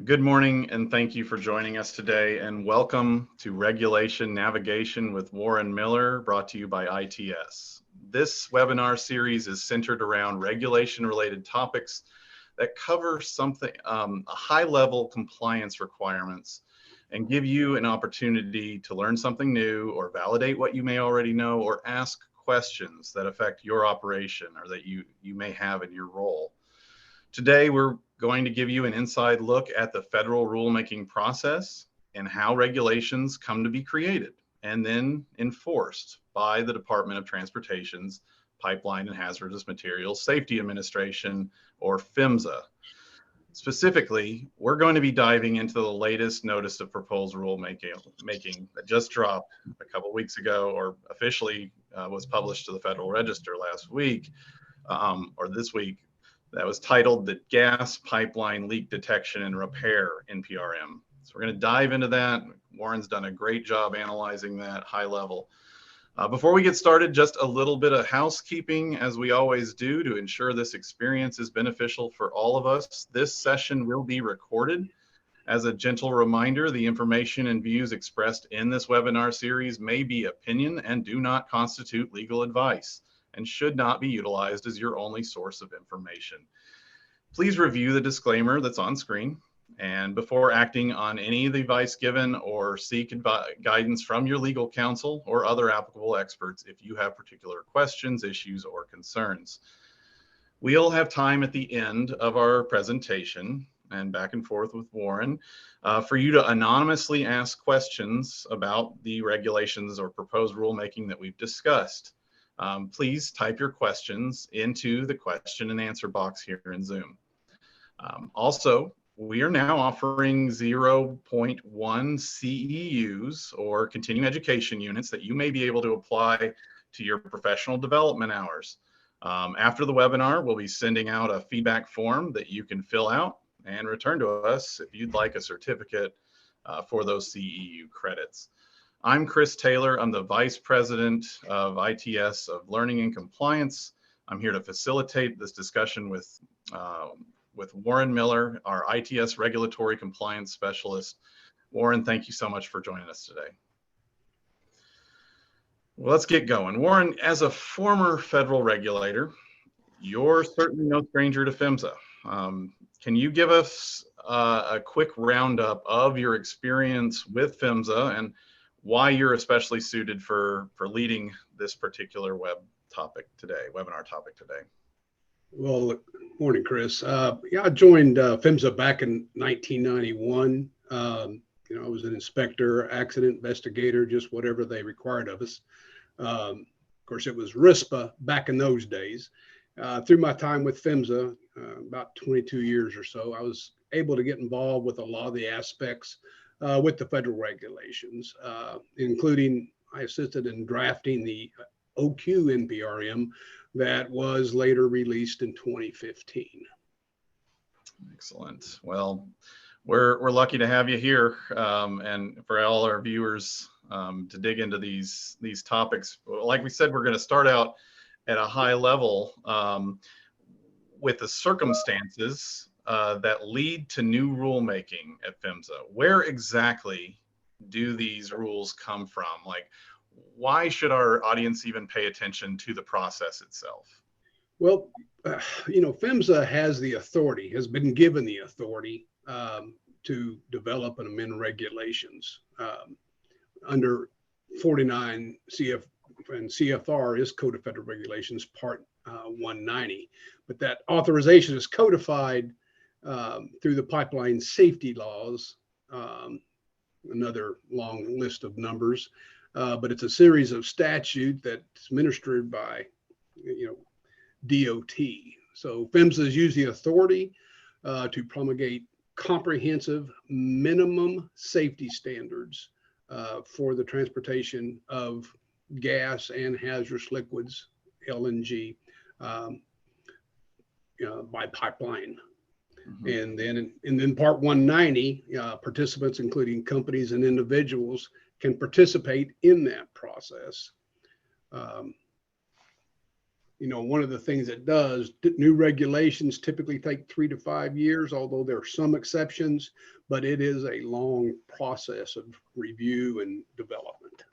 Good morning, and thank you for joining us today, and welcome to Regulation Navigation with Warren Miller, brought to you by ITS. This webinar series is centered around regulation-related topics that cover a high-level compliance requirements and give you an opportunity to learn something new or validate what you may already know or ask questions that affect your operation or that you may have in your role. Today, we're going to give you an inside look at the federal rulemaking process and how regulations come to be created and then enforced by the Department of Transportation's Pipeline and Hazardous Materials Safety Administration, or PHMSA. Specifically, we're going to be diving into the latest notice of proposed rulemaking that just dropped a couple weeks ago, or officially was published to the Federal Register last week, or this week. That was titled the Gas Pipeline Leak Detection and Repair NPRM. So we're going to dive into that. Warren's done a great job analyzing that high level. Before we get started, just a little bit of housekeeping, as we always do, to ensure this experience is beneficial for all of us. This session will be recorded. As a gentle reminder, the information and views expressed in this webinar series may be opinion and do not constitute legal advice, and should not be utilized as your only source of information. Please review the disclaimer that's on screen, and before acting on any of the advice given, or seek guidance from your legal counsel or other applicable experts if you have particular questions, issues, or concerns. We'll have time at the end of our presentation and back and forth with Warren for you to anonymously ask questions about the regulations or proposed rulemaking that we've discussed. Please type your questions into the question and answer box here in Zoom. Also, we are now offering 0.1 CEUs, or continuing education units, that you may be able to apply to your professional development hours. After the webinar, we'll be sending out a feedback form that you can fill out and return to us if you'd like a certificate for those CEU credits. I'm Chris Taylor. I'm the Vice President of ITS of Learning and Compliance. I'm here to facilitate this discussion with Warren Miller, our ITS Regulatory Compliance Specialist. Warren, thank you so much for joining us today. Well, let's get going. Warren, as a former federal regulator, you're certainly no stranger to PHMSA. Can you give us a quick roundup of your experience with PHMSA and why you're especially suited for leading this particular webinar topic today? Well, morning, Chris. Yeah, I joined PHMSA back in 1991. I was an inspector, accident investigator, just whatever they required of us. Of course, it was RISPA back in those days. Through my time with PHMSA, about 22 years or so, I was able to get involved with a lot of the aspects with the federal regulations, including I assisted in drafting the OQ NPRM that was later released in 2015. Excellent. Well, we're lucky to have you here, and for all our viewers to dig into these topics. Like we said, we're going to start out at a high level with the circumstances that lead to new rulemaking at PHMSA. Where exactly do these rules come from? Like, why should our audience even pay attention to the process itself? Well, PHMSA has been given the authority to develop and amend regulations under 49 CF and CFR is Code of Federal Regulations, Part 190. But that authorization is codified through the pipeline safety laws, another long list of numbers, but it's a series of statute that's administered by, DOT. So PHMSA use the authority to promulgate comprehensive minimum safety standards for the transportation of gas and hazardous liquids, LNG, by pipeline. Mm-hmm. And then Part 190, participants, including companies and individuals, can participate in that process. One of the things it does, new regulations typically take 3 to 5 years, although there are some exceptions, but it is a long process of review and development.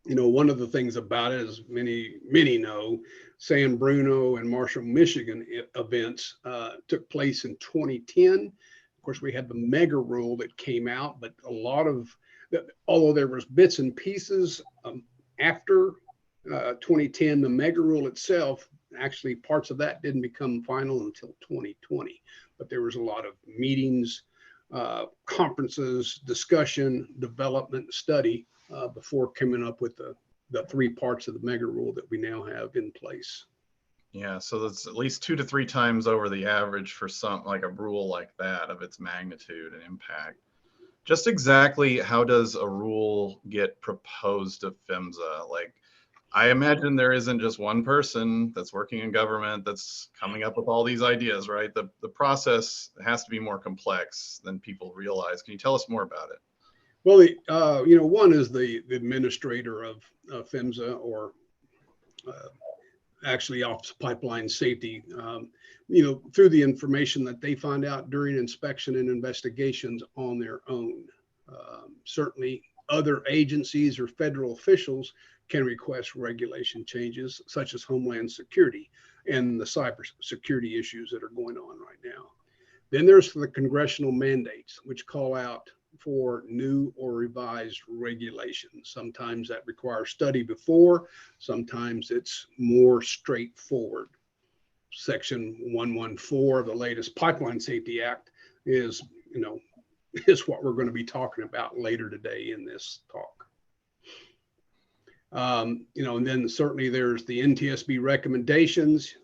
One of the things about it, as many know, San Bruno and Marshall, Michigan events took place in 2010. Of course, we had the mega rule that came out, but although there was bits and pieces after 2010, the mega rule itself, actually parts of that didn't become final until 2020. But there was a lot of meetings, conferences, discussion, development, study before coming up with the 3 parts of the mega rule that we now have in place. Yeah, so that's at least 2 to 3 times over the average for something like a rule like that of its magnitude and impact. Just exactly how does a rule get proposed to PHMSA? Like, I imagine there isn't just one person that's working in government that's coming up with all these ideas, right? The process has to be more complex than people realize. Can you tell us more about it? Well, one is the administrator of PHMSA, or actually Office of Pipeline Safety, through the information that they find out during inspection and investigations on their own. Certainly other agencies or federal officials can request regulation changes, such as Homeland Security and the cybersecurity issues that are going on right now. Then there's the congressional mandates, which call out for new or revised regulations. Sometimes that requires study before, sometimes it's more straightforward. Section 114 of the latest Pipeline Safety Act is what we're going to be talking about later today in this talk. And then certainly there's the NTSB recommendations.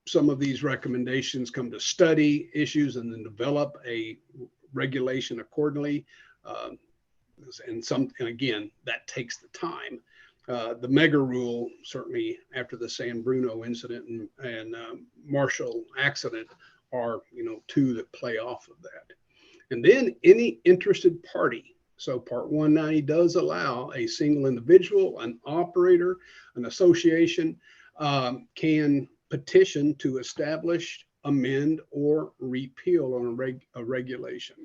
Some of these recommendations come to study issues and then develop a regulation accordingly. And again, that takes the time. The mega rule, certainly after the San Bruno incident and Marshall accident, are 2 that play off of that. And then any interested party. So Part 190 does allow a single individual, an operator, an association can petition to establish, amend, or repeal on a regulation.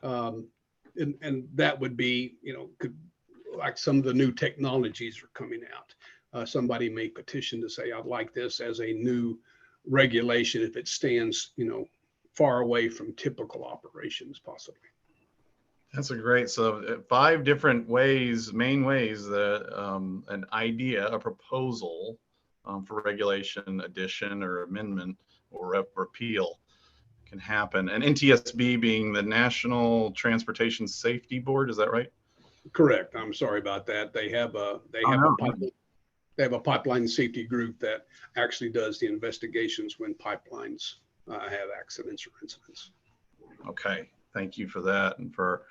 And that would be, like some of the new technologies are coming out. Somebody may petition to say, I'd like this as a new regulation if it stands, far away from typical operations, possibly. That's a great, so 5 different ways, main ways that an idea, a proposal for regulation addition or amendment or repeal can happen. And NTSB being the National Transportation Safety Board, is that right? Correct. I'm sorry about that. They have a pipeline safety group that actually does the investigations when pipelines have accidents or incidents. Okay, thank you for that. And for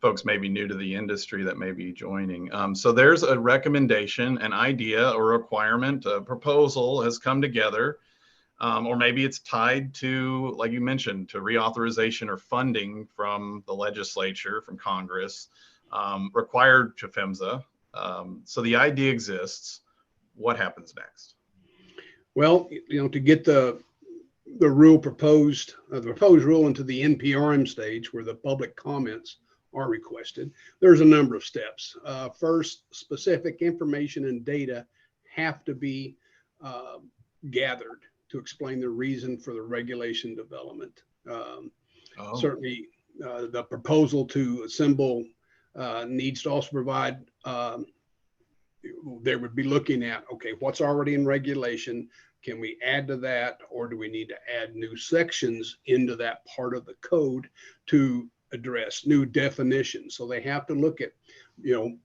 folks maybe new to the industry that may be joining. So there's a recommendation, an idea or requirement, a proposal has come together, or maybe it's tied to, like you mentioned, to reauthorization or funding from the legislature, from Congress, required to PHMSA. So the idea exists. What happens next? Well, to get the rule proposed, the proposed rule into the NPRM stage where the public comments are requested, there's a number of steps. First, specific information and data have to be gathered to explain the reason for the regulation development. Certainly, the proposal to assemble needs to also provide, they would be looking at, okay, what's already in regulation? Can we add to that, or do we need to add new sections into that part of the code to address new definitions? So they have to look at,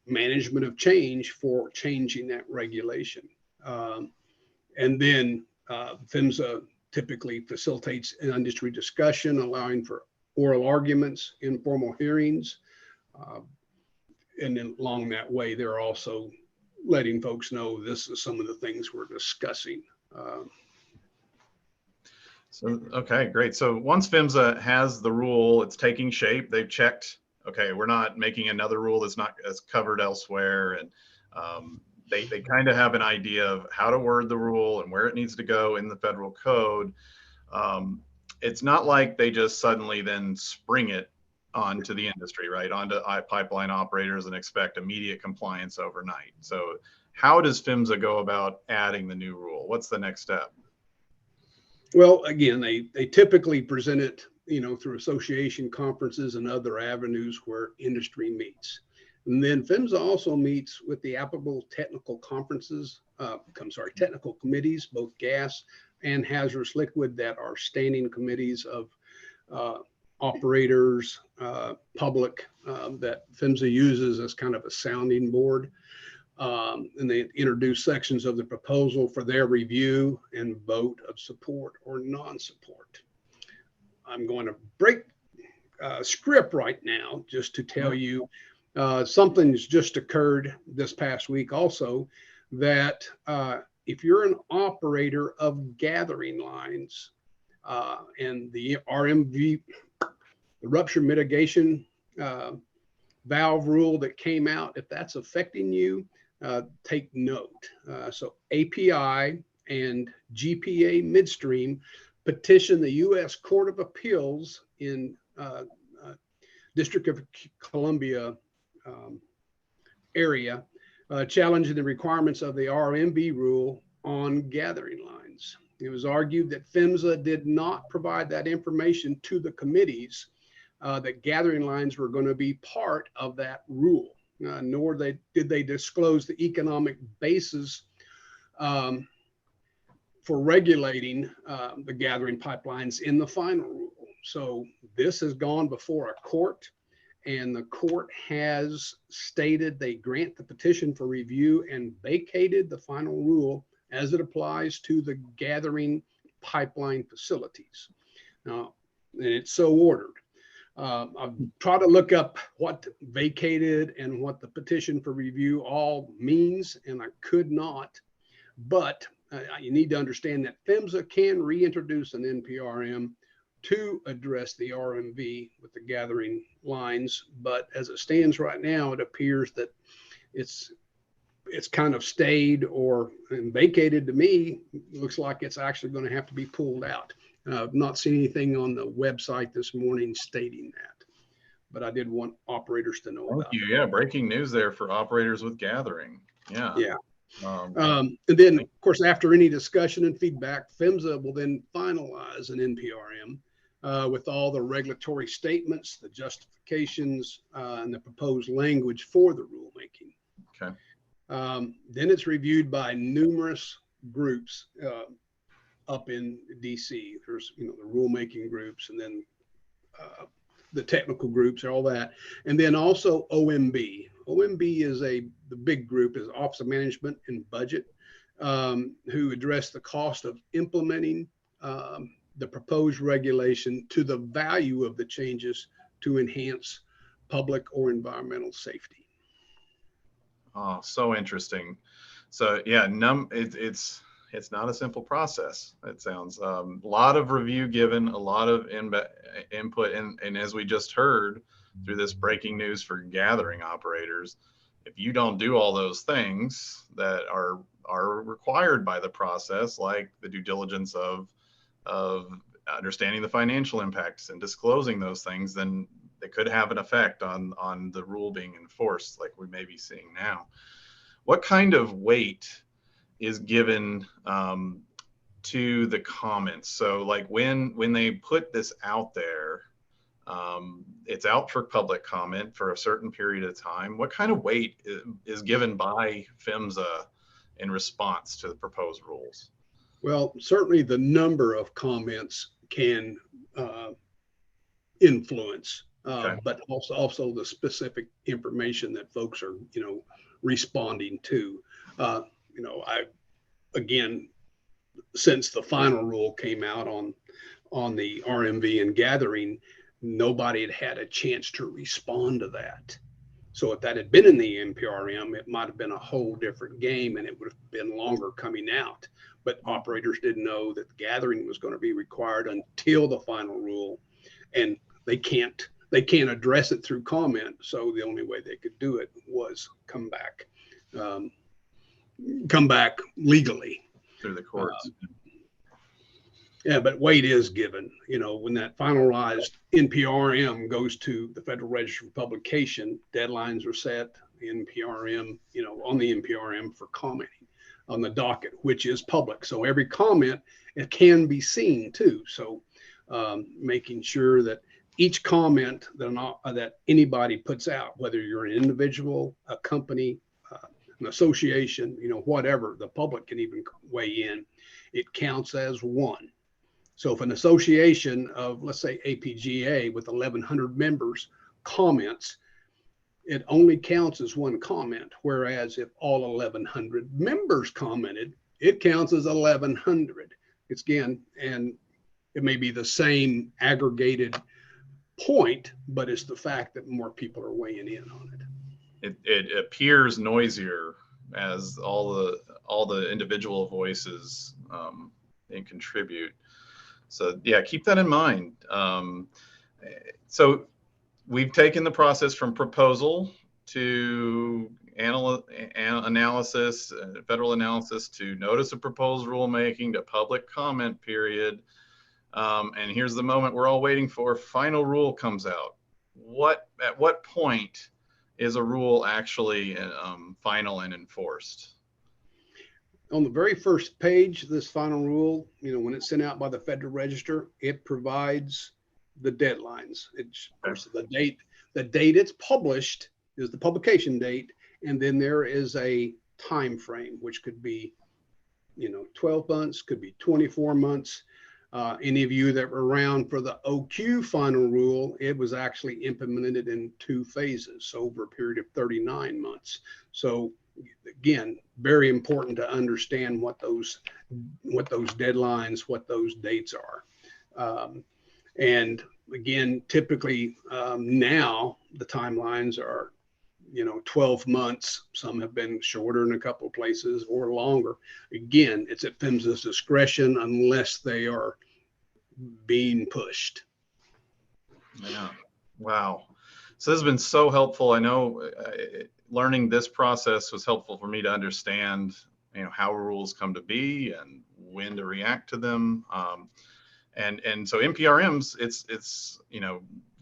management of change for changing that regulation. And then PHMSA typically facilitates an industry discussion, allowing for oral arguments, informal hearings. And then along that way, they're also letting folks know this is some of the things we're discussing. So, okay, great. So once PHMSA has the rule, it's taking shape, they've checked, okay, we're not making another rule that's not as covered elsewhere. And they kind of have an idea of how to word the rule and where it needs to go in the federal code. It's not like they just suddenly then spring it onto the industry, right? Onto pipeline operators and expect immediate compliance overnight. So how does PHMSA go about adding the new rule? What's the next step? Well, again, they typically present it, through association conferences and other avenues where industry meets. And then PHMSA also meets with the applicable technical technical committees, both gas and hazardous liquid, that are standing committees of operators, public, that PHMSA uses as kind of a sounding board. And they introduce sections of the proposal for their review and vote of support or non-support. I'm going to break script right now just to tell you something's just occurred this past week also, that if you're an operator of gathering lines and the RMV, the rupture mitigation valve rule that came out, if that's affecting you, take note. So API and GPA Midstream petitioned the U.S. Court of Appeals in District of Columbia area, challenging the requirements of the RMV rule on gathering lines. It was argued that PHMSA did not provide that information to the committees, that gathering lines were going to be part of that rule. Nor did they disclose the economic basis for regulating the gathering pipelines in the final rule. So this has gone before a court, and the court has stated they grant the petition for review and vacated the final rule as it applies to the gathering pipeline facilities. Now, and it's so ordered. I've tried to look up what vacated and what the petition for review all means, and I could not. But you need to understand that PHMSA can reintroduce an NPRM to address the RMV with the gathering lines. But as it stands right now, it appears that it's kind of stayed or vacated. To me, looks like it's actually going to have to be pulled out. I've not seen anything on the website this morning stating that, but I did want operators to know about it. Yeah, breaking news there for operators with gathering. Yeah. And then, of course, after any discussion and feedback, PHMSA will then finalize an NPRM with all the regulatory statements, the justifications, and the proposed language for the rulemaking. Okay. Then it's reviewed by numerous groups up in DC. There's, the rulemaking groups, and then the technical groups, all that. And then also OMB. OMB is the big group, is Office of Management and Budget, who address the cost of implementing the proposed regulation to the value of the changes to enhance public or environmental safety. Oh, so interesting. So yeah, it's not a simple process. It sounds a lot of review given, a lot of input, and as we just heard through this breaking news for gathering operators, if you don't do all those things that are required by the process, like the due diligence of understanding the financial impacts and disclosing those things, then they could have an effect on the rule being enforced, like we may be seeing now. What kind of weight is given to the comments? So like when they put this out there, it's out for public comment for a certain period of time. What kind of weight is given by PHMSA in response to the proposed rules? Well, certainly the number of comments can influence, but also the specific information that folks are, responding to. Again, since the final rule came out on the RMV and gathering, nobody had had a chance to respond to that. So if that had been in the NPRM, it might have been a whole different game, and it would have been longer coming out. But operators didn't know that gathering was going to be required until the final rule, and they can't they can't address it through comment. So the only way they could do it was come back legally through the courts. Yeah, but weight is given. When that finalized NPRM goes to the Federal Register for publication, deadlines are set. NPRM, on the NPRM for commenting on the docket, which is public. So every comment, it can be seen too. So making sure that each comment that anybody puts out, whether you're an individual, a company, an association, whatever, the public can even weigh in. It counts as one. So if an association of, let's say, APGA with 1,100 members comments, it only counts as one comment. Whereas if all 1,100 members commented, it counts as 1,100. It's again, and it may be the same aggregated point, but it's the fact that more people are weighing in on it. It appears noisier as all the individual voices and contribute. So yeah, keep that in mind. So we've taken the process from proposal to analysis, federal analysis, to notice of proposed rulemaking, to public comment period. And here's the moment we're all waiting for. Final rule comes out. At what point is a rule actually final and enforced? On the very first page, this final rule, when it's sent out by the Federal Register, it provides the deadlines. It's the date it's published is the publication date, and then there is a time frame, which could be 12 months, could be 24 months. Any of you that were around for the OQ final rule, it was actually implemented in 2 phases, so over a period of 39 months. So again, very important to understand what those deadlines, what those dates are. And again, typically now the timelines are 12 months. Some have been shorter in a couple of places or longer. Again, it's at PHMSA's discretion unless they are being pushed. Yeah. Wow. So this has been so helpful. I know learning this process was helpful for me to understand, how rules come to be and when to react to them. And so NPRMs, it's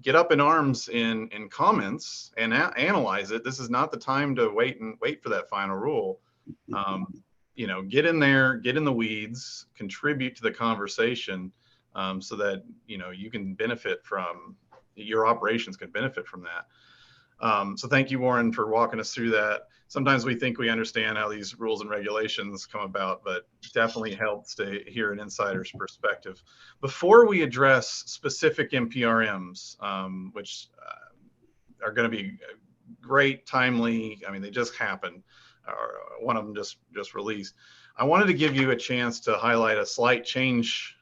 get up in arms in comments and analyze it. This is not the time to wait for that final rule. Get in there, get in the weeds, contribute to the conversation, so that you can benefit from, your operations can benefit from that. So thank you, Warren, for walking us through that. Sometimes we think we understand how these rules and regulations come about, but definitely helps to hear an insider's perspective. Before we address specific NPRMs, which are going to be great, timely, they just happened, or one of them just released, I wanted to give you a chance to highlight a slight change.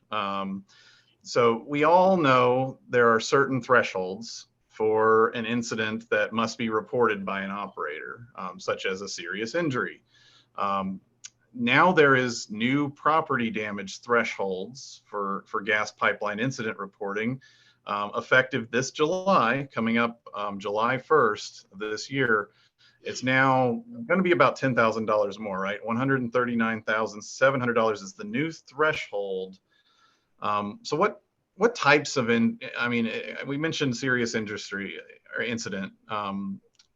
So we all know there are certain thresholds for an incident that must be reported by an operator, such as a serious injury. Now there is new property damage thresholds for gas pipeline incident reporting, effective this July, coming up July 1st of this year. It's now going to be about $10,000 more, right? $139,700 is the new threshold. So what types of we mentioned serious industry or incident,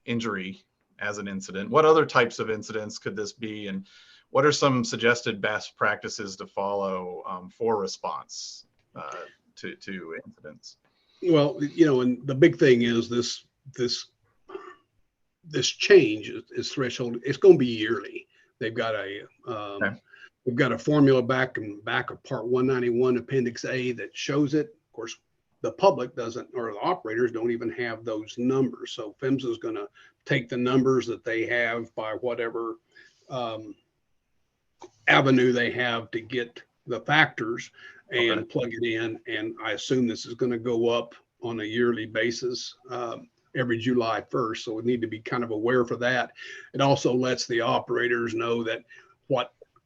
injury as an incident. What other types of incidents could this be, and what are some suggested best practices to follow for response to incidents? Well, and the big thing is this change is threshold. It's going to be yearly. They've got we've got a formula back of Part 191, Appendix A, that shows it. Of course, the public doesn't, or the operators don't even have those numbers. So PHMSA is going to take the numbers that they have by whatever avenue they have to get the factors and plug it in. And I assume this is going to go up on a yearly basis every July 1st. So we need to be kind of aware for that. It also lets the operators know that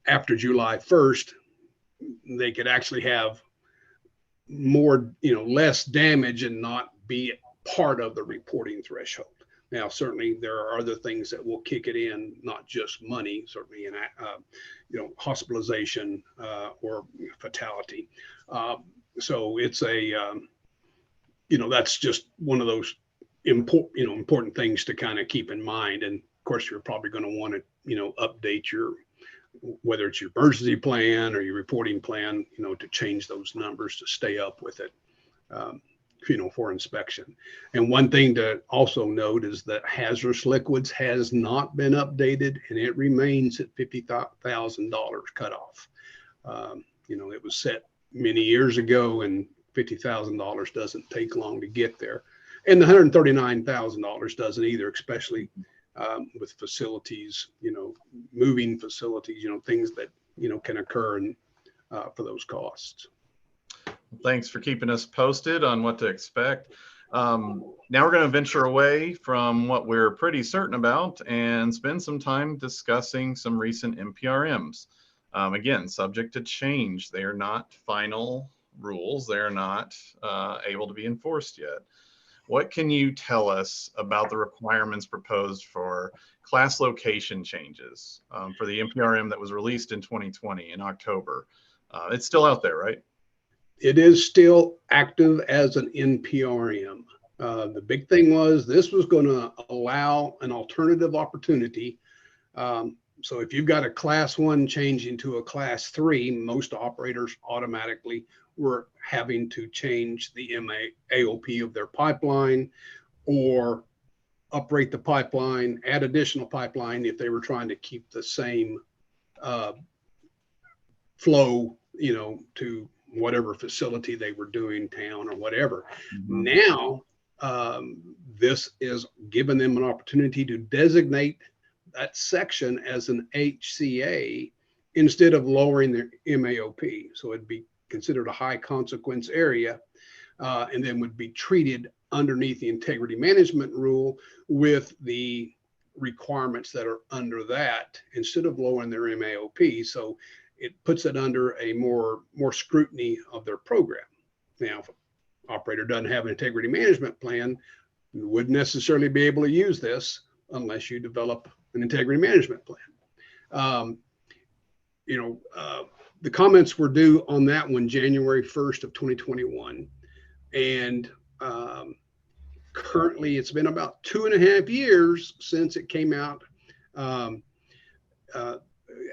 after July 1st, they could actually have more, less damage and not be part of the reporting threshold. Now, certainly there are other things that will kick it in, not just money, certainly in hospitalization or fatality. So it's that's just one of those important things to kind of keep in mind. And of course, you're probably going to want to update whether it's your emergency plan or your reporting plan, to change those numbers to stay up with it. For inspection. And one thing to also note is that hazardous liquids has not been updated, and it remains at $50,000 cutoff. It was set many years ago, and $50,000 doesn't take long to get there. And the $139,000 doesn't either, especially with facilities, moving facilities, things that, can occur for those costs. Thanks for keeping us posted on what to expect. Now we're going to venture away from what we're pretty certain about and spend some time discussing some recent NPRMs. Again, subject to change. They are not final rules. They are not able to be enforced yet. What can you tell us about the requirements proposed for class location changes for the NPRM that was released in 2020 in October? It's still out there, right? It is still active as an NPRM. The big thing was this was going to allow an alternative opportunity. So if you've got a class 1 changing to a class 3, most operators automatically were having to change the AOP of their pipeline or uprate the pipeline, add additional pipeline if they were trying to keep the same flow, to whatever facility they were doing, town or whatever. Mm-hmm. Now, this is giving them an opportunity to designate that section as an HCA instead of lowering their MAOP. So it'd be considered a high consequence area and then would be treated underneath the integrity management rule with the requirements that are under that instead of lowering their MAOP. So it puts it under a more scrutiny of their program. Now, if an operator doesn't have an integrity management plan, you wouldn't necessarily be able to use this unless you develop an integrity management plan. The comments were due on that one January 1st of 2021. And currently it's been about 2.5 years since it came out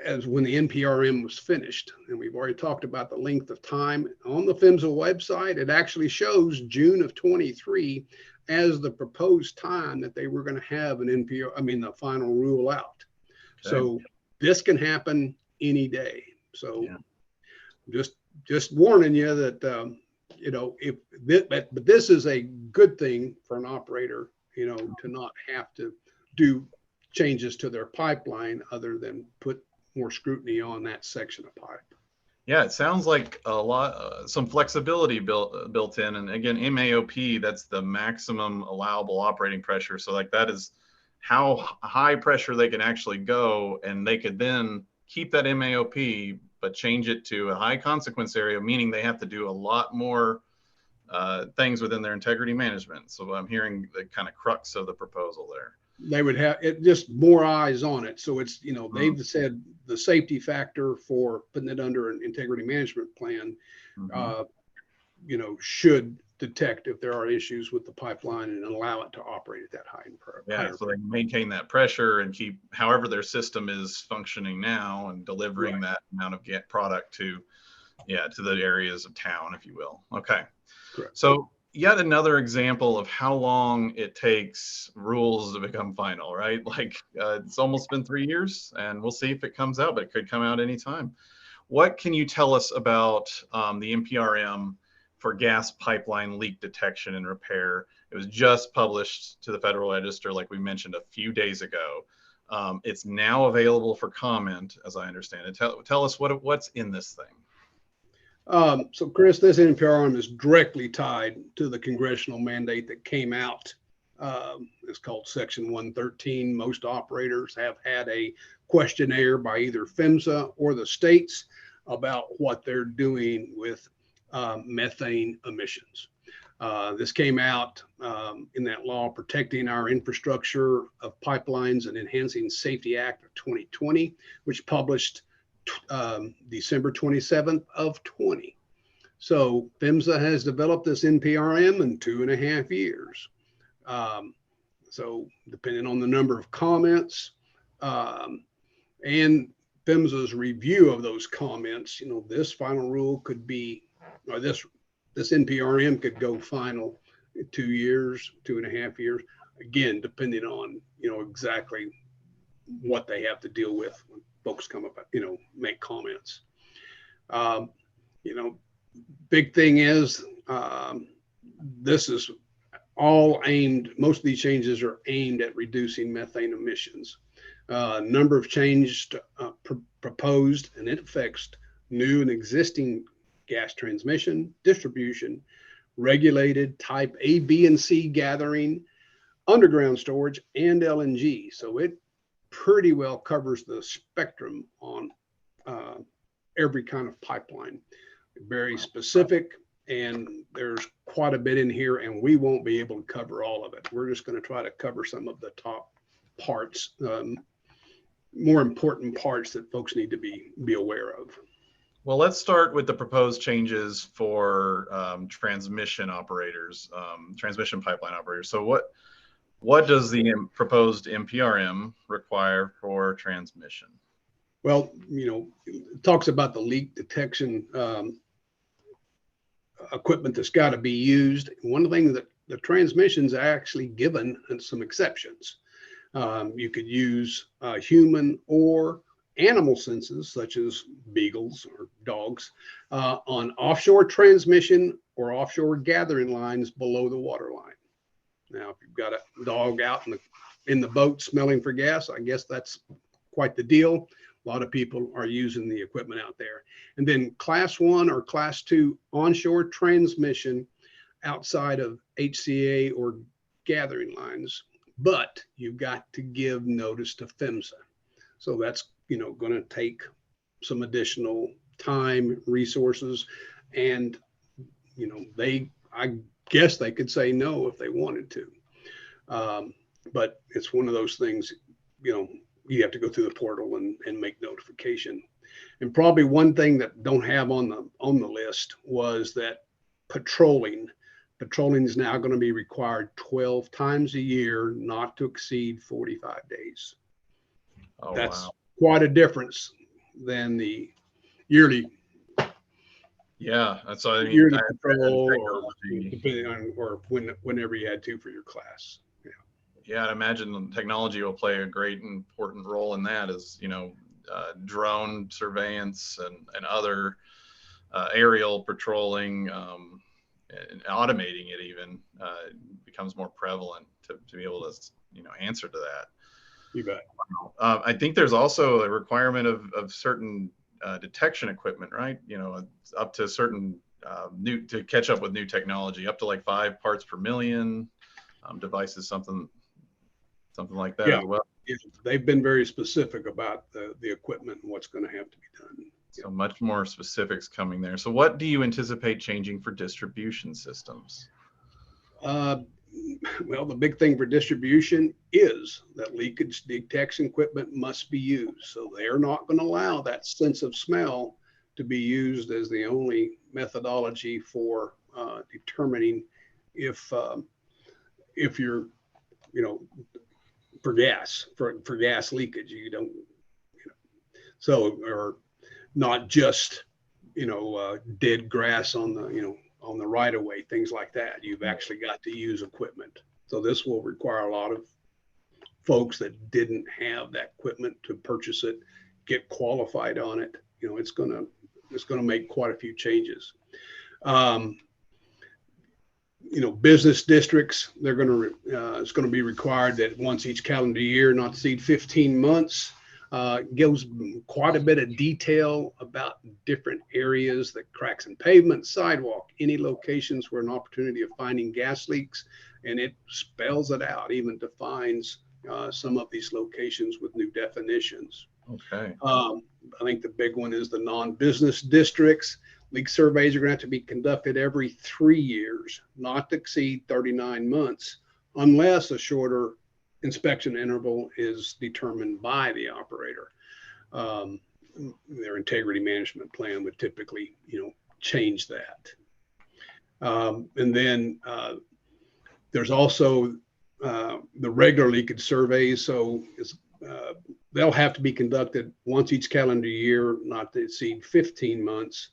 as when the NPRM was finished. And we've already talked about the length of time. On the PHMSA website, it actually shows June of 23 as the proposed time that they were going to have the final rule out. Okay. So this can happen any day. So yeah. just warning you that, but this is a good thing for an operator, to not have to do changes to their pipeline other than put more scrutiny on that section of pipe. Yeah, it sounds like a lot, some flexibility built in. And again, MAOP, that's the maximum allowable operating pressure. So like that is how high pressure they can actually go, and they could then keep that MAOP, but change it to a high consequence area, meaning they have to do a lot more things within their integrity management. So I'm hearing the kind of crux of the proposal there. They would have it just more eyes on it. So it's, they've said the safety factor for putting it under an integrity management plan, should detect if there are issues with the pipeline and allow it to operate at that high. Yeah, so they maintain that pressure and keep however their system is functioning now and delivering that amount of product to the areas of town, if you will. Okay. Correct. So yet another example of how long it takes rules to become final, right? Like it's almost been 3 years, and we'll see if it comes out, but it could come out anytime. What can you tell us about the NPRM for gas pipeline leak detection and repair? It was just published to the Federal Register, like we mentioned a few days ago. It's now available for comment, as I understand it. Tell us what's in this thing. So Chris, this NPRM is directly tied to the congressional mandate that came out. It's called Section 113. Most operators have had a questionnaire by either PHMSA or the states about what they're doing with methane emissions. This came out in that law, Protecting Our Infrastructure of Pipelines and Enhancing Safety Act of 2020, which published December 27th of 20. So PHMSA has developed this NPRM in 2.5 years. So depending on the number of comments and PHMSA's review of those comments, this final rule could be, or this NPRM could go final in 2 years, 2.5 years, again, depending on, exactly what they have to deal with when folks come up, make comments. Big thing is, this is all aimed, most of these changes are aimed at reducing methane emissions. Number of changes proposed, and it affects new and existing gas transmission, distribution, regulated type A, B, and C gathering, underground storage, and LNG. So it pretty well covers the spectrum on every kind of pipeline. Very specific, and there's quite a bit in here, and we won't be able to cover all of it. We're just going to try to cover some of the top parts, more important parts that folks need to be aware of. Well, let's start with the proposed changes for transmission operators, transmission pipeline operators. So what does the proposed NPRM require for transmission? Well, it talks about the leak detection equipment that's got to be used. One of the things that the transmission's actually given some exceptions. You could use human or animal senses, such as beagles or dogs, on offshore transmission or offshore gathering lines below the water line. Now, if you've got a dog out in the boat smelling for gas, I guess that's quite the deal. A lot of people are using the equipment out there. And then class 1 or class 2 onshore transmission outside of HCA or gathering lines, but you've got to give notice to PHMSA. So that's, going to take some additional time, resources, and, I guess they could say no if they wanted to. But it's one of those things, you have to go through the portal and make notification. And probably one thing that don't have on the list was that patrolling is now going to be required 12 times a year, not to exceed 45 days. Oh, that's wow. Quite a difference than the yearly. Yeah, that's what I mean. Yearly patrol, or depending on, or whenever you had to for your class. Yeah, I imagine technology will play a great important role in that, as drone surveillance and other aerial patrolling, and automating it even becomes more prevalent to be able to answer to that. You bet. I think there's also a requirement of certain detection equipment, right? Up to certain to catch up with new technology, up to like 5 parts per million devices, something like that as well. Yeah, they've been very specific about the equipment and what's going to have to be done. So much more specifics coming there. So what do you anticipate changing for distribution systems? Well, the big thing for distribution is that leakage detection equipment must be used. So they're not going to allow that sense of smell to be used as the only methodology for determining if you're, for gas leakage, you don't, so, or not just, dead grass on the, on the right of way, things like that. You've actually got to use equipment. So this will require a lot of folks that didn't have that equipment to purchase it, get qualified on it. It's going to make quite a few changes. Business districts, they're going to, it's going to be required that once each calendar year, not to exceed 15 months, gives quite a bit of detail about different areas, the cracks in pavement, sidewalk, any locations where an opportunity of finding gas leaks, and it spells it out, even defines some of these locations with new definitions. Okay. I think the big one is the non-business districts. Leak surveys are going to have to be conducted every 3 years, not to exceed 39 months, unless a shorter inspection interval is determined by the operator. Their integrity management plan would typically, change that. And then there's also the regular leakage surveys. So they'll have to be conducted once each calendar year, not to exceed 15 months,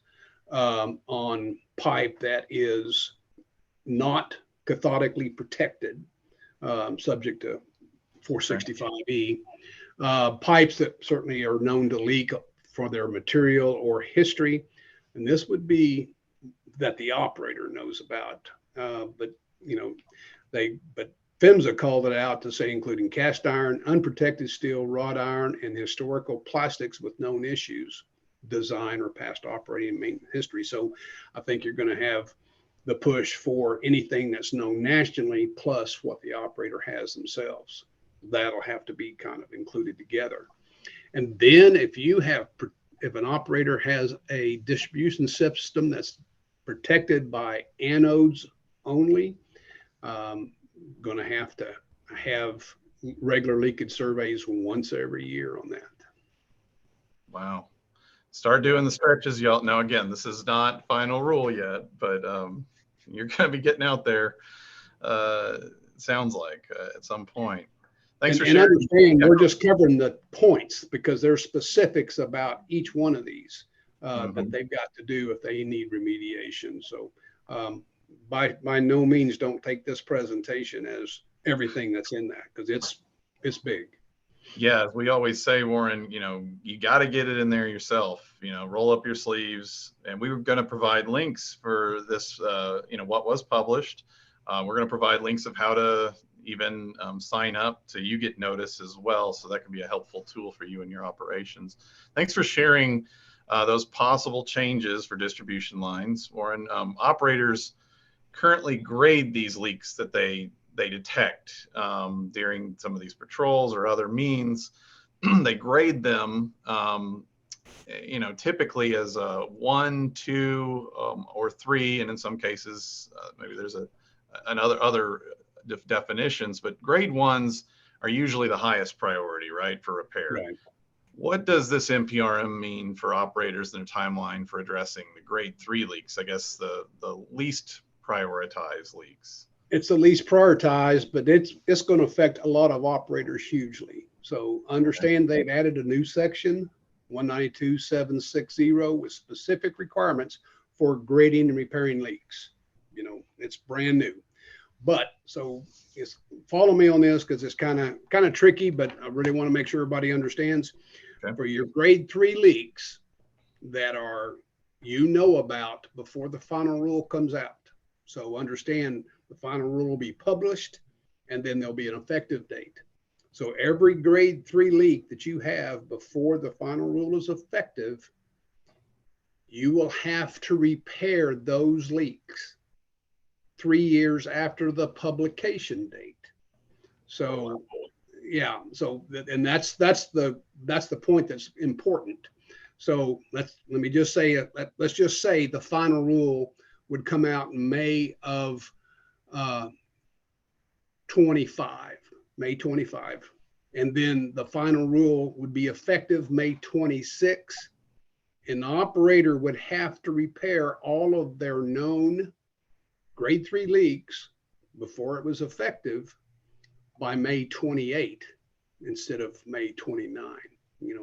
on pipe that is not cathodically protected, subject to 465E. Pipes that certainly are known to leak for their material or history. And this would be that the operator knows about. But PHMSA called it out to say including cast iron, unprotected steel, wrought iron, and historical plastics with known issues, design or past operating and maintenance history. So I think you're going to have the push for anything that's known nationally plus what the operator has themselves. That'll have to be kind of included together. And then if an operator has a distribution system that's protected by anodes only, going to have regular leakage surveys once every year on that. Wow. Start doing the stretches, y'all. Now, again, this is not final rule yet, but you're going to be getting out there, it sounds like, at some point. Thanks for sharing. And understand, we're just covering the points because there's specifics about each one of these that they've got to do if they need remediation. So by no means don't take this presentation as everything that's in that, because it's big. Yeah, as we always say, Warren, you got to get it in there yourself, roll up your sleeves. And we were going to provide links for this, what was published. We're going to provide links of how to even sign up so you get notice as well. So that can be a helpful tool for you in your operations. Thanks for sharing those possible changes for distribution lines, Warren. Operators currently grade these leaks that they detect during some of these patrols or other means. They grade them, typically as a 1, 2, or 3, and in some cases maybe there's other definitions. But grade 1s are usually the highest priority, right, for repair. Right. What does this NPRM mean for operators in their timeline for addressing the grade 3 leaks? I guess the least prioritized leaks. It's the least prioritized, but it's going to affect a lot of operators hugely. So understand they've added a new section, 192.760, with specific requirements for grading and repairing leaks. It's brand new. But so follow me on this because it's kind of tricky, but I really want to make sure everybody understands. Okay. For your grade 3 leaks that are about before the final rule comes out. So understand the final rule will be published and then there'll be an effective date. So every grade 3 leak that you have before the final rule is effective, you will have to repair those leaks 3 years after the publication date. So yeah, and that's the point that's important. So let's just say the final rule would come out in May of 25, and then the final rule would be effective May 26. An operator would have to repair all of their known grade 3 leaks before it was effective by May 28 instead of May 29.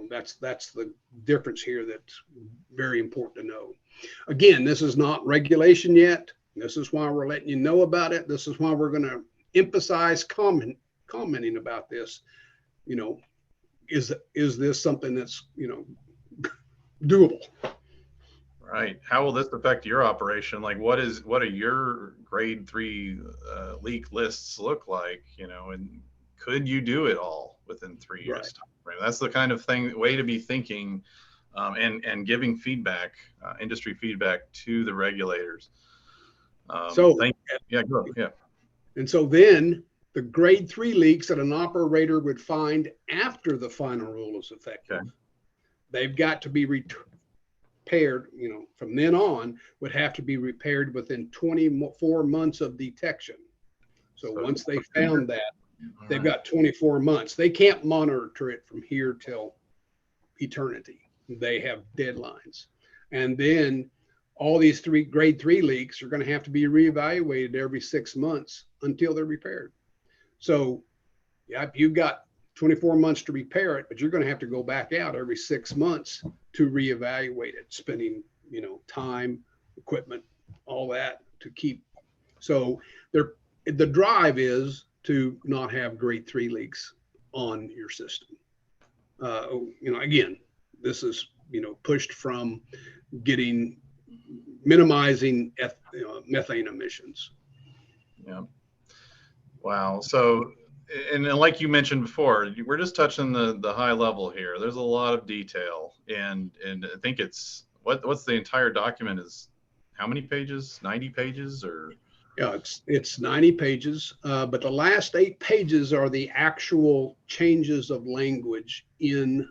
That's the difference here that's very important to know. Again, this is not regulation yet. This is why we're letting you know about it. This is why we're going to emphasize commenting about this. Is this something that's, doable? Right. How will this affect your operation? Like, what are your grade 3 leak lists look like? And could you do it all within 3 years? Right. That's the kind of way to be thinking, and giving feedback, industry feedback to the regulators. Yeah. And so then the grade 3 leaks that an operator would find after the final rule is effective, they've got to be repaired, from then on would have to be repaired within 24 months of detection. So once they found that, they've got 24 months. They can't monitor it from here till eternity. They have deadlines. And then all these grade 3 leaks are going to have to be reevaluated every 6 months until they're repaired. So yeah, you've got 24 months to repair it, but you're going to have to go back out every 6 months to reevaluate it, spending, time, equipment, all that to keep. So the drive is to not have grade 3 leaks on your system. Again, this is, pushed from minimizing methane emissions. Yeah. Wow. So, and like you mentioned before, we're just touching the high level here. There's a lot of detail, and I think it's what's the entire document is how many pages? 90 pages or? Yeah, it's 90 pages, but the last 8 pages are the actual changes of language in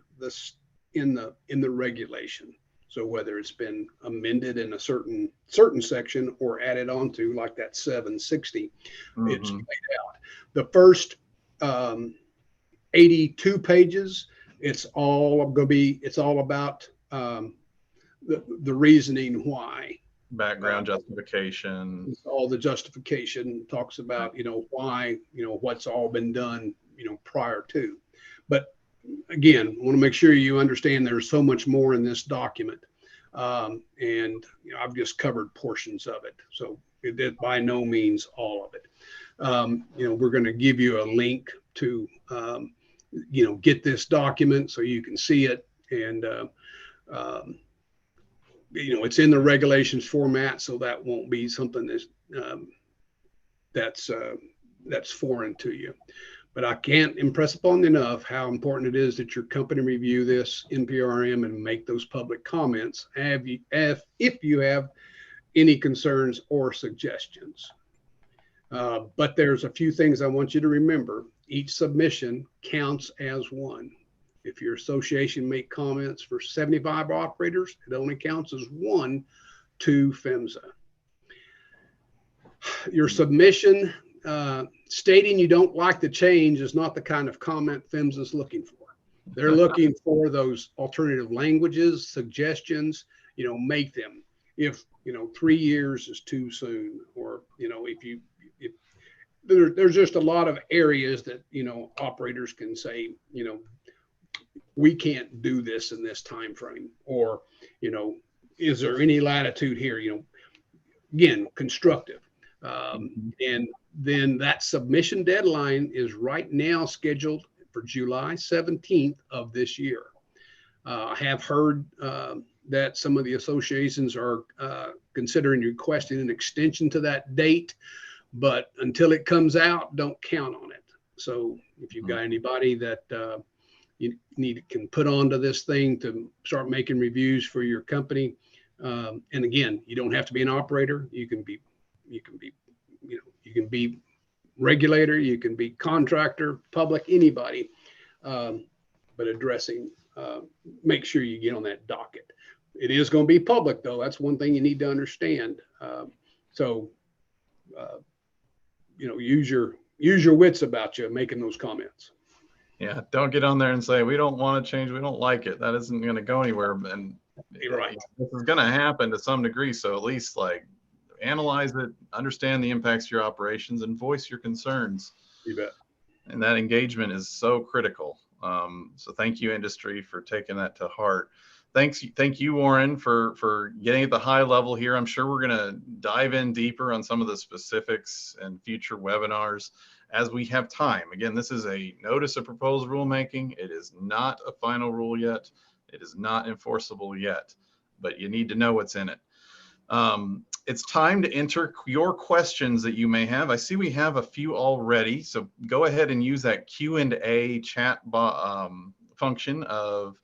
the regulation. So whether it's been amended in a certain section or added onto, like that 760, it's laid out. The first 82 pages, it's all about the reasoning why. Background justification. All the justification talks about, why, what's all been done, prior to. But again, I want to make sure you understand there's so much more in this document. And I've just covered portions of it. So it did by no means all of it. We're going to give you a link to, get this document so you can see it. And, it's in the regulations format, so that won't be something that's foreign to you. But I can't impress upon enough how important it is that your company review this NPRM and make those public comments if you have any concerns or suggestions. But there's a few things I want you to remember. Each submission counts as one. If your association make comments for 75 operators, it only counts as one to PHMSA. Your submission stating you don't like the change is not the kind of comment PHMSA is looking for. They're looking for those alternative languages, suggestions, make them. If, 3 years is too soon, or, if there's just a lot of areas that, operators can say, we can't do this in this time frame, or, is there any latitude here? Again, constructive. And then that submission deadline is right now scheduled for July 17th of this year. I have heard that some of the associations are considering requesting an extension to that date, but until it comes out, don't count on it. So if you've got anybody that you can put onto this thing to start making reviews for your company, and again, you don't have to be an operator. You can be regulator, you can be contractor, public, anybody, but addressing, make sure you get on that docket. It is going to be public, though. That's one thing you need to understand. Use your wits about you making those comments. Yeah, don't get on there and say, we don't want to change, we don't like it. That isn't going to go anywhere. And you're right. This is going to happen to some degree. So at least analyze it, understand the impacts to your operations, and voice your concerns. You bet. And that engagement is so critical. So thank you, industry, for taking that to heart. Thank you, Warren, for getting at the high level here. I'm sure we're going to dive in deeper on some of the specifics and future webinars as we have time. Again, this is a notice of proposed rulemaking. It is not a final rule yet. It is not enforceable yet, but you need to know what's in it. It's time to enter your questions that you may have. I see we have a few already, so go ahead and use that Q&A chat function of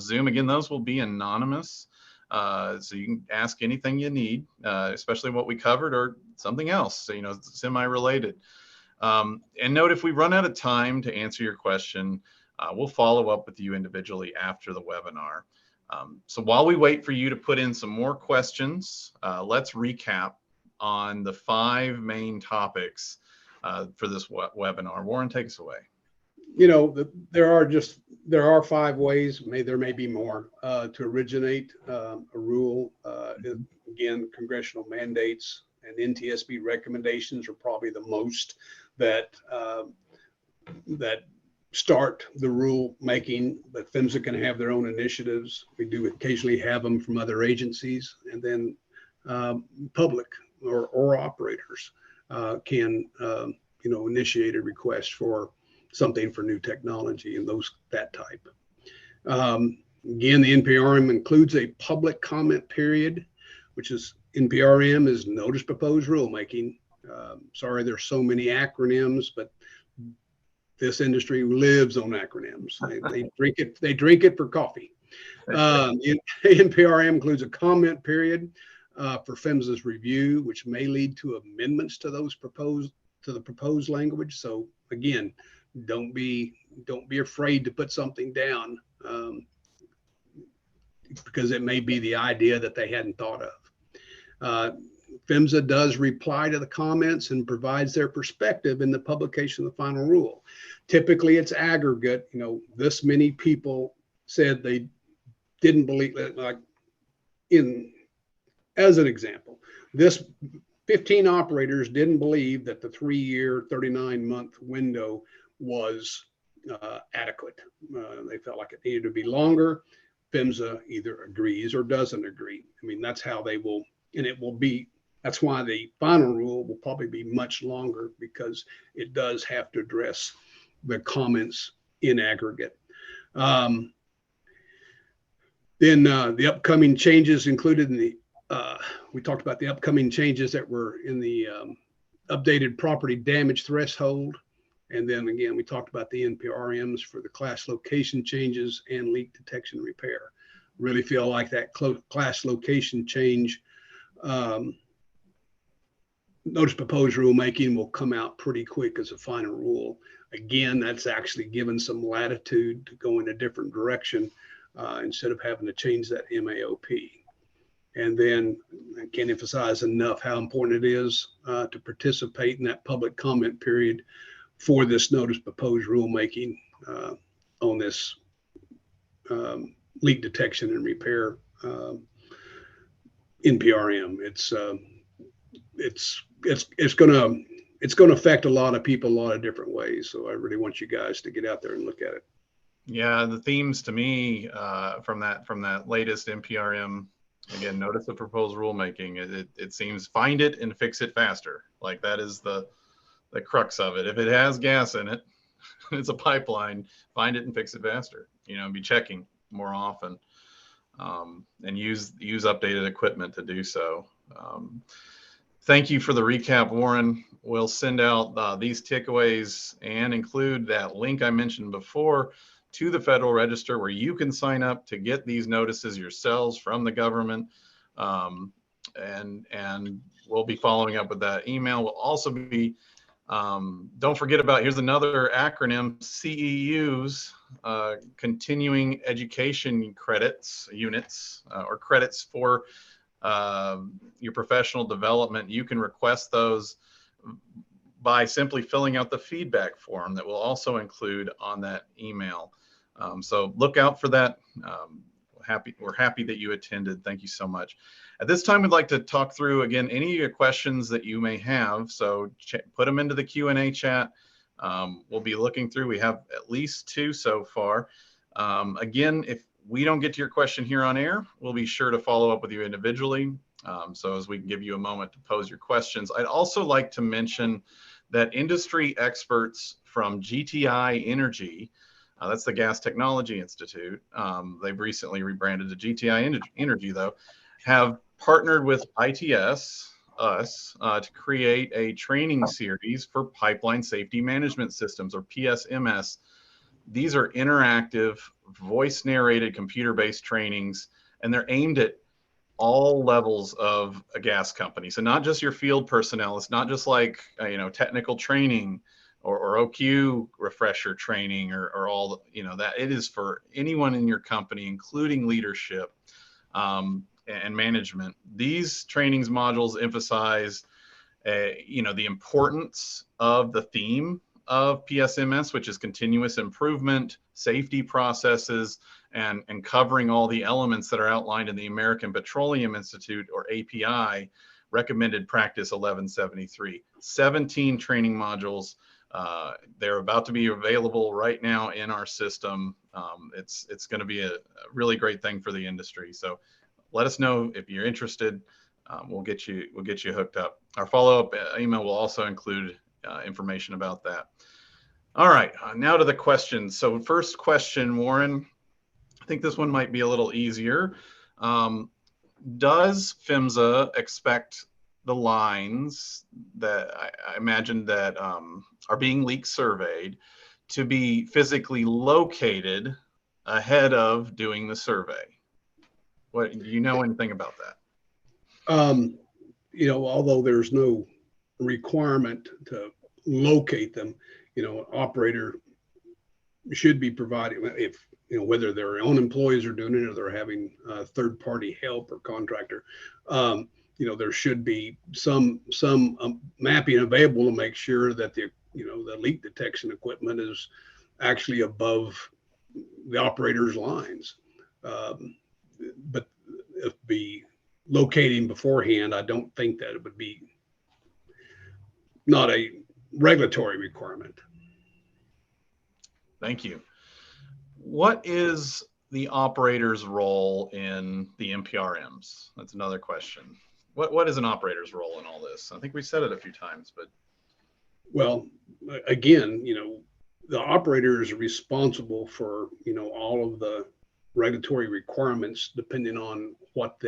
Zoom. Again, those will be anonymous, so you can ask anything you need, especially what we covered or something else, semi-related. And note, if we run out of time to answer your question, we'll follow up with you individually after the webinar. So while we wait for you to put in some more questions, let's recap on the 5 main topics for this webinar. Warren, take us away. There are 5 ways, there may be more, to originate a rule. Again, congressional mandates and NTSB recommendations are probably the most that start the rule making, but PHMSA can have their own initiatives. We do occasionally have them from other agencies, and then public or operators can initiate a request for something for new technology and that type. Again, the NPRM includes a public comment period, which is NPRM is notice proposed rulemaking. Sorry, there's so many acronyms, but this industry lives on acronyms. They drink it for coffee. The NPRM includes a comment period for PHMSA's review, which may lead to amendments to the proposed language. So again, don't be afraid to put something down because it may be the idea that they hadn't thought of. PHMSA does reply to the comments and provides their perspective in the publication of the final rule. Typically, it's aggregate. This many people said they didn't believe that. As an example, this 15 operators didn't believe that the 3-year, 39-month window was adequate. They felt like it needed to be longer. PHMSA either agrees or doesn't agree. That's how they will, and it will be. That's why the final rule will probably be much longer, because it does have to address the comments in aggregate. Then the upcoming changes included in the, we talked about the upcoming changes that were in the updated property damage threshold. And then again, we talked about the NPRMs for the class location changes and leak detection and repair. Really feel like that class location change notice proposed rulemaking will come out pretty quick as a final rule. Again, that's actually given some latitude to go in a different direction instead of having to change that MAOP. And then I can't emphasize enough how important it is to participate in that public comment period for this notice proposed rulemaking on this leak detection and repair NPRM. It's going to affect a lot of people a lot of different ways. So I really want you guys to get out there and look at it. Yeah, the themes to me from that latest NPRM, again, notice of proposed rulemaking, it seems find it and fix it faster. Like that is the crux of it. If it has gas in it, it's a pipeline, find it and fix it faster. Be checking more often and use updated equipment to do so. Thank you for the recap, Warren. We'll send out these takeaways and include that link I mentioned before to the Federal Register, where you can sign up to get these notices yourselves from the government. And we'll be following up with that email. We'll also be, don't forget about, here's another acronym, CEUs, continuing education credits, units, or credits for your professional development. You can request those by simply filling out the feedback form that will also include on that email. So look out for that. We're happy that you attended. Thank you so much. At this time, we'd like to talk through again any of your questions that you may have. So put them into the Q&A chat. We'll be looking through. We have at least 2 so far. Again, if we don't get to your question here on air, we'll be sure to follow up with you individually. So as we can give you a moment to pose your questions. I'd also like to mention that industry experts from GTI Energy, that's the Gas Technology Institute, they've recently rebranded to GTI Energy though, have partnered with ITS, us, to create a training series for pipeline safety management systems, or PSMS. These are interactive, voice narrated, computer-based trainings, and they're aimed at all levels of a gas company. So not just your field personnel. It's not just like, technical training. or OQ refresher training, or all the, that it is for anyone in your company, including leadership and management. These trainings modules emphasize the importance of the theme of PSMS, which is continuous improvement, safety processes, and covering all the elements that are outlined in the American Petroleum Institute, or API, recommended practice 1173. 17 training modules. They're about to be available right now in our system. It's going to be a really great thing for the industry. So let us know if you're interested. We'll get you hooked up. Our follow-up email will also include information about that. All right, now to the questions. So first question, Warren, I think this one might be a little easier. Does PHMSA expect the lines that I imagine that are being leak surveyed to be physically located ahead of doing the survey? What, do you know anything about that? Although there's no requirement to locate them, an operator should be providing, if whether their own employees are doing it or they're having third-party help or contractor, there should be some mapping available to make sure that the leak detection equipment is actually above the operator's lines. But if be locating beforehand, I don't think that it would be not a regulatory requirement. Thank you. What is the operator's role in the NPRMs? That's another question. What is an operator's role in all this? I think we said it a few times, but. Well, again, the operator is responsible for, all of the regulatory requirements depending on what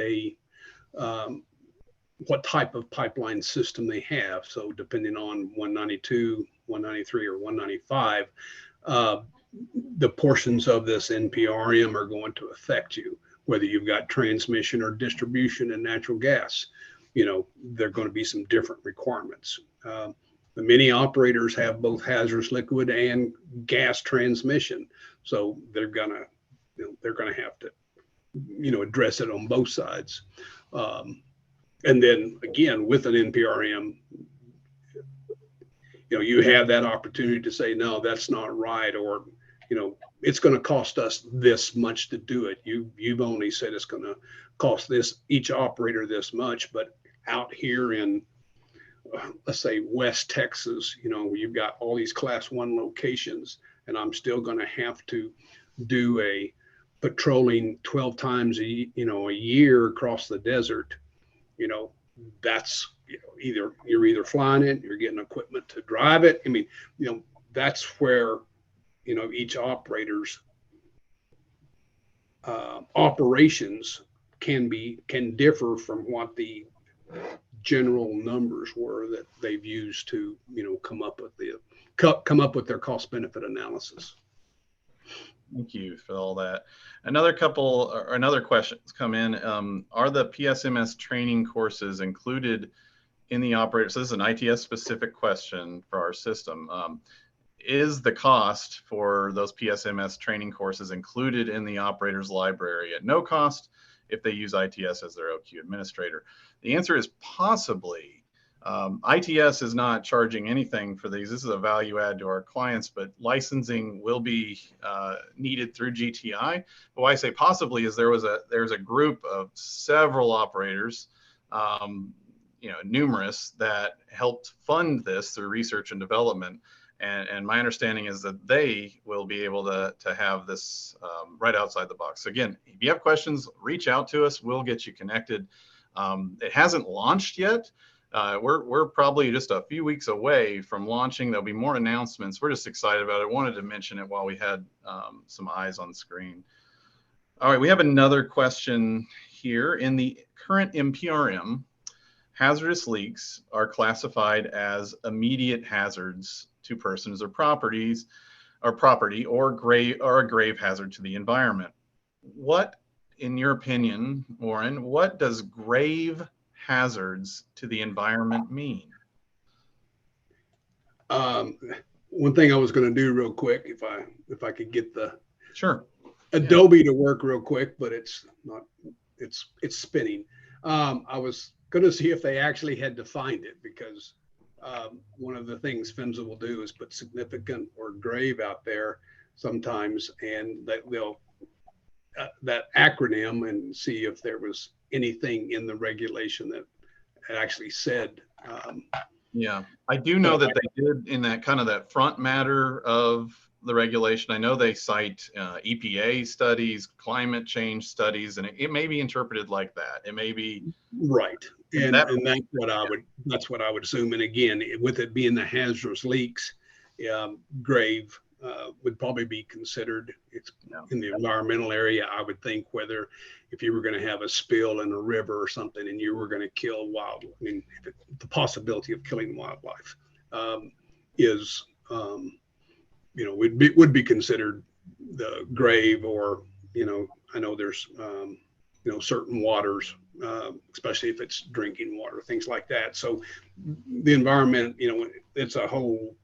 type of pipeline system they have. So depending on 192, 193, or 195, the portions of this NPRM are going to affect you, whether you've got transmission or distribution and natural gas. There are going to be some different requirements. Many operators have both hazardous liquid and gas transmission, so they're gonna have to address it on both sides. And then again, with an NPRM, you have that opportunity to say, no, that's not right, or it's going to cost us this much to do it. You've only said it's going to cost this each operator this much, but out here in let's say West Texas, you've got all these class 1 locations, and I'm still going to have to do a patrolling 12 times a year across the desert. That's you're either flying it, you're getting equipment to drive it. I mean, that's where each operator's operations can differ from what the general numbers were that they've used to come up with their cost benefit analysis. Thank you for all that. Another questions come in. Are the PSMS training courses included in the operator? So this is an ITS specific question for our system. Is the cost for those PSMS training courses included in the operator's library at no cost if they use ITS as their OQ administrator? The answer is possibly. ITS is not charging anything for these. This is a value add to our clients, but licensing will be needed through GTI. But why I say possibly is there's a group of several operators, numerous, that helped fund this through research and development. And my understanding is that they will be able to have this right outside the box. So again, if you have questions, reach out to us. We'll get you connected. It hasn't launched yet. We're probably just a few weeks away from launching. There'll be more announcements. We're just excited about it. Wanted to mention it while we had some eyes on screen. All right, we have another question here. In the current NPRM, hazardous leaks are classified as immediate hazards to persons or property, or a grave hazard to the environment. What, in your opinion, Warren, what does grave hazards to the environment mean? one thing I was going to do real quick, if I could get the Sure. Adobe to work real quick, but it's not. It's spinning. I was going to see if they actually had defined it, because one of the things PHMSA will do is put significant or grave out there sometimes, and they'll that acronym, and see if there was anything in the regulation that actually said. Yeah, I do know that they did in that kind of that front matter of the regulation. I know they cite EPA studies, climate change studies, and it may be interpreted like that. It may be right, and that, and that's what I would assume. And again, with it being the hazardous leaks, grave would probably be considered. It's in the environmental area, I would think, whether if you were going to have a spill in a river or something and you were going to kill wildlife, I mean, the possibility of killing wildlife is, would be considered the grave, or, I know there's, certain waters, especially if it's drinking water, things like that. So the environment, it's a whole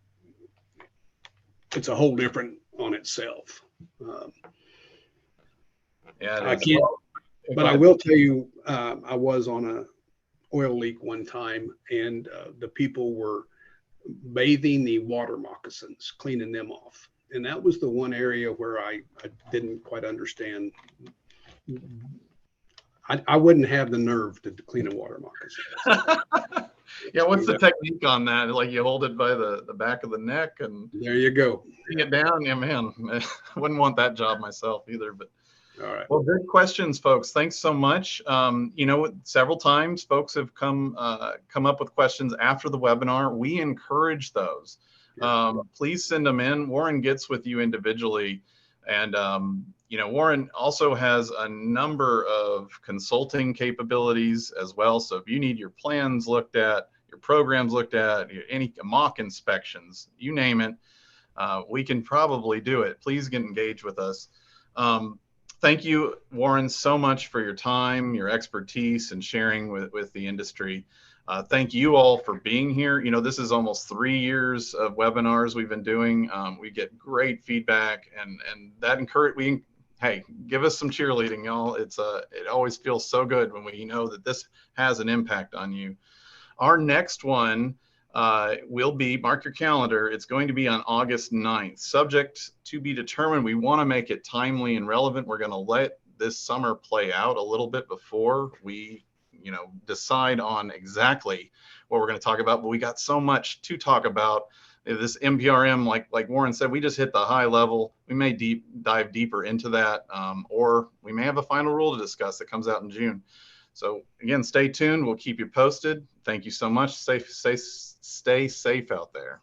different on itself. yeah, I can't, but I will tell you, I was on a oil leak one time, and the people were bathing the water moccasins, cleaning them off. And that was the one area where I didn't quite understand. I wouldn't have the nerve to clean a water moccasin. Yeah, what's the technique on that? Like, you hold it by the back of the neck and there you go. bring it down. Yeah, man, I wouldn't want that job myself either. But all right. Well, good questions, folks. Thanks so much. Several times folks have come up with questions after the webinar. We encourage those. Please send them in. Warren gets with you individually. And, Warren also has a number of consulting capabilities as well. So if you need your plans looked at, your programs looked at, any mock inspections, you name it, we can probably do it. Please get engaged with us. Thank you, Warren, so much for your time, your expertise, and sharing with the industry. Thank you all for being here. This is almost 3 years of webinars we've been doing. We get great feedback, and that hey, give us some cheerleading, y'all. It always feels so good when we know that this has an impact on you. Our next one will be, mark your calendar, it's going to be on August 9th. Subject to be determined. We want to make it timely and relevant. We're going to let this summer play out a little bit before we decide on exactly what we're going to talk about, but we got so much to talk about. This NPRM, like Warren said, we just hit the high level. We may dive deeper into that, or we may have a final rule to discuss that comes out in June. So again, stay tuned. We'll keep you posted. Thank you so much. Stay safe out there.